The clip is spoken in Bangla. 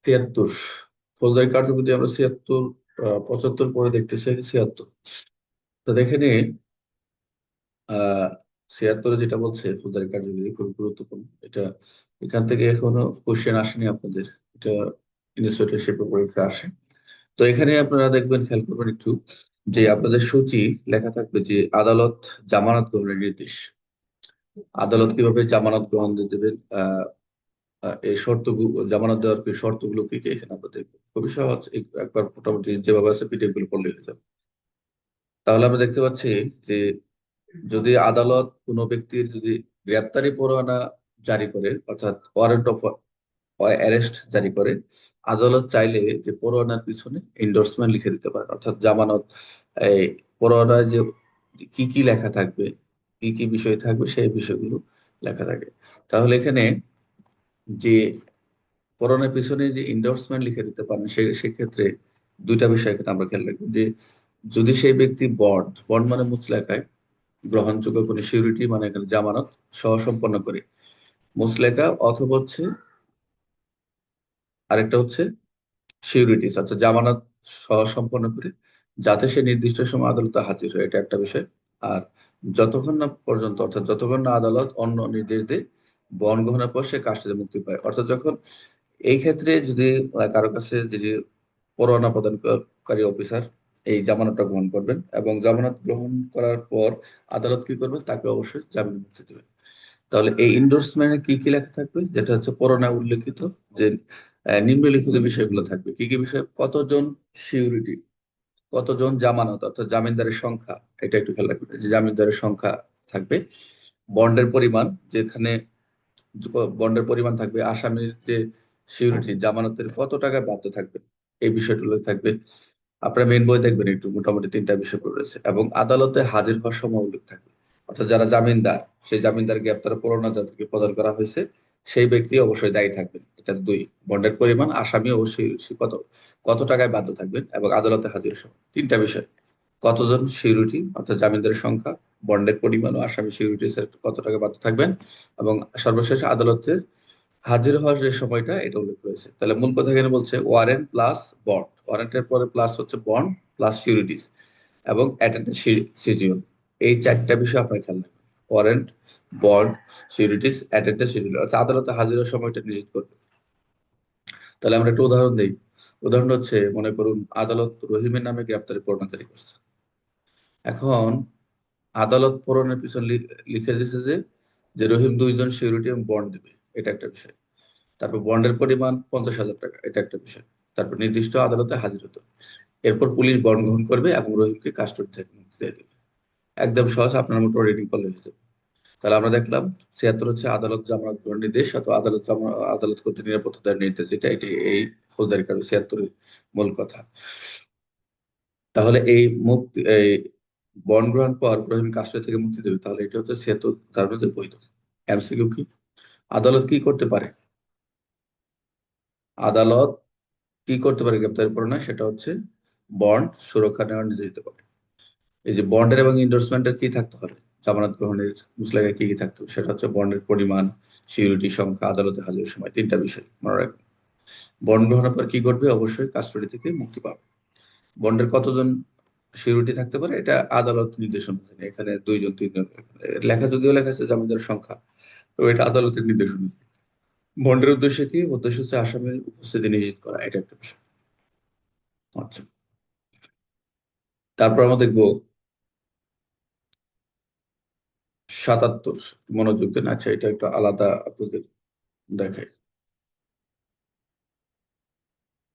৭৩ ফৌজদারি কার্যবিধি আমরা ৭৬ ৭৫ পরে দেখতে চাই ৭৬। তো দেখেনি আহ ৭৬ যেটা বলছে ফৌজদারি কার্যবিধি খুব গুরুত্বপূর্ণ এটা। এখান থেকে এখনো কোশ্চেন আসেনি আপনাদের, এটা ইনস্টিটিউশন পরীক্ষা আসে। তো এখানে আপনারা দেখবেন, খেয়াল করবেন একটু, যে আপনাদের সূচি লেখা থাকবে যে আদালত জামানত গ্রহণের নির্দেশ। আদালত কিভাবে জামানত গ্রহণ দেবেন, এই জামানত দেওয়ার কি শর্তগুলো কি কি, এখানে আমরা দেখবো। খুবই সহজ, একবার মোটামুটি যেভাবে আছে পিডিএফ গুলো পড়লে হয়ে যাবে। তাহলে আমরা দেখতে পাচ্ছি যে যদি আদালত কোনো ব্যক্তির যদি গ্রেপ্তারি পরোয়ানা জারি করে, অর্থাৎ ওয়ারেন্ট অফ অ্যারেস্ট জারি করে, আদালত চাইলে যে পরোয়ানার পিছনে এন্ডোর্সমেন্ট লিখে দিতে পারে, অর্থাৎ জামানত এই পরোয়ানায় যে কি কি লেখা থাকবে, কি কি বিষয় থাকবে সেই বিষয়গুলো লেখা থাকে। তাহলে এখানে যে পরোয়ানার পিছনে যে এন্ডোর্সমেন্ট লিখে দিতে পারেন, সেক্ষেত্রে দুইটা বিষয় এখানে আমরা খেয়াল রাখবো যে যদি সেই ব্যক্তি বন্ড বন্ড মানে মুচলেকায় গ্রহণযোগ্য কোনো সিউরিটি মানে এখানে জামানত সহ সম্পন্ন করে, মুচলেকা অথবা হচ্ছে আরেকটা হচ্ছে সিউরিটিস, আচ্ছা জামানত সহ সম্পন্ন করে, যাতে সে নির্দিষ্ট সময় আদালতে হাজির হয়, এটা একটা বিষয়। আর যতক্ষণ না পর্যন্ত, অর্থাৎ যতক্ষণ না আদালত অন্য নির্দেশ দেয়, বন্ড গ্রহণের পর সে কাজ থেকে মুক্তি পায়। অর্থাৎ যখন এই ক্ষেত্রে যদি কারো কাছে যে পরোয়ানা প্রদানকারী অফিসার এই জামানতটা গ্রহণ করবেন, এবং জামানত গ্রহণ করার পর আদালত কি করবে, তাকে অবশ্যই জামিন মুক্তি দেবে। তাহলে এই ইন্ডোর্সমেন্টে কি কি লেখা থাকবে, যেটা হচ্ছে পরোয়ানায় উল্লেখিত যে নিম্নলিখিত বিষয়গুলো থাকবে। কি কি বিষয়, কতজন সিউরিটি, কতজন জামানত অর্থাৎ জামিনদারের সংখ্যা, এটা একটু খেয়াল রাখবেন যে জামিনদারের সংখ্যা থাকবে, বন্ডের পরিমাণ, যেখানে বন্ডের পরিমাণ থাকবে, আসামির যে সিউরিটি জামানতের কত টাকা বাধ্য থাকবে, এই বিষয়গুলো থাকবে। আপনারা মেইন বই দেখবেন একটু, মোটামুটি তিনটা বিষয় রয়েছে, এবং আদালতে হাজির হওয়ার সময় উল্লেখ থাকবে, অর্থাৎ যারা জামিনদার, সেই জামিনদার গ্রেপ্তার পরোয়ানা যাদেরকে প্রদান করা হয়েছে সেই ব্যক্তি অবশ্যই দায়ী থাকবেন। এটা দুই, বন্ডের পরিমাণ, আসামি অবশ্যই কত কত টাকায় বাধ্য থাকবেন, এবং আদালতে হাজির সময়। তিনটা বিষয়, কতজন সিউরিটি অর্থাৎ জামিনদারের সংখ্যা, বন্ডের পরিমাণ ও আসামি সিউরিটি কত টাকা বাধ্য থাকবেন, এবং সর্বশেষ আদালতের হাজির হওয়ার যে সময়টা এটা উল্লেখ রয়েছে। তাহলে মূল কথা এখানে বলছে ওয়ারেন্ট প্লাস বন্ড, ওয়ারেন্টের পরে প্লাস হচ্ছে বন্ড প্লাস সিউরিটিস এবং অ্যাটেন্ডেন্ট সিজিওন। এই চারটা বিষয় আপনার খেয়াল রাখবেন, ওয়ারেন্ট, বন্ড, সিউরিটিস, অ্যাটেন্ডেন্ট সিজিওন, অর্থাৎ আদালতে হাজিরের সময়টা নিশ্চিত করবে। তাহলে আমরা একটা উদাহরণ দিই। উদাহরণ হচ্ছে, মনে করুন আদালত রহিমের নামে গ্রেপ্তারি পরোয়ানা জারি করছে। এখন আদালত পরোয়ানার পিছনে লিখে দিয়েছে যে যে রহিম দুইজন সিকিউরিটি এবং বন্ড দিবে, এটা একটা বিষয়। তারপর বন্ডের পরিমাণ 50,000 টাকা, এটা একটা বিষয়। তারপর নির্দিষ্ট আদালতে হাজির হতে হবে। এরপর পুলিশ বন্ড গ্রহণ করবে এবং রহিমকে কাস্টডি থেকে মুক্তি দিয়ে দেবে। একদম সহজ, আপনার মতো রিডিং করলে হয়ে যাবে। তাহলে আমরা দেখলাম ৭৬ হচ্ছে আদালত জামানত গ্রহণ নির্দেশ, অথবা আদালত কর্তৃক নিরাপত্তা দেওয়ার নির্দেশ, যেটা এটি এই ফৌজদারি কার্য ৭৬ মূল কথা। তাহলে এই বন্ড গ্রহণ পর রহিম কাস্টডি থেকে মুক্তি দেবে, তাহলে এটা হচ্ছে ৭৬ তার মধ্যে বৈধ। এমসিকিউ কি, আদালত কি করতে পারে, আদালত কি করতে পারে গ্রেপ্তারি পরোয়ানায়, সেটা হচ্ছে বন্ড সুরক্ষা নেওয়ার নির্দেশ দিতে পারে। এই যে বন্ডের এবং ইন্ডোর্সমেন্টের কি থাকতে হবে, জামানত গ্রহণের মুসলাকে কি কি থাকতে হবে, সেটা হচ্ছে বন্ডের পরিমাণ, সিকিউরিটি সংখ্যা, আদালতে হাজির সময়, তিনটা বিষয় মনে রাখবেন। বন্ড গ্রহণের পর কি করবে, অবশ্যই কাস্টডি থেকে মুক্তি পাবে। বন্ডের কতজন সিকিউরিটি থাকতে পারে, এটা আদালত নির্দেশনা দেন। এখানে দুইজন তিনজন লেখা, যদিও লেখা আছে জামিনদারের সংখ্যা, তো এটা আদালতের নির্দেশনা। বন্ডের উদ্দেশ্য কি, উদ্দেশ্য হচ্ছে আসামির উপস্থিতি নিশ্চিত করা, এটা একটা বিষয়। আচ্ছা, তারপর আমরা দেখবো ৭৭, মনোযোগ দেন। আচ্ছা, এটা একটু আলাদা আপনাদের দেখাই।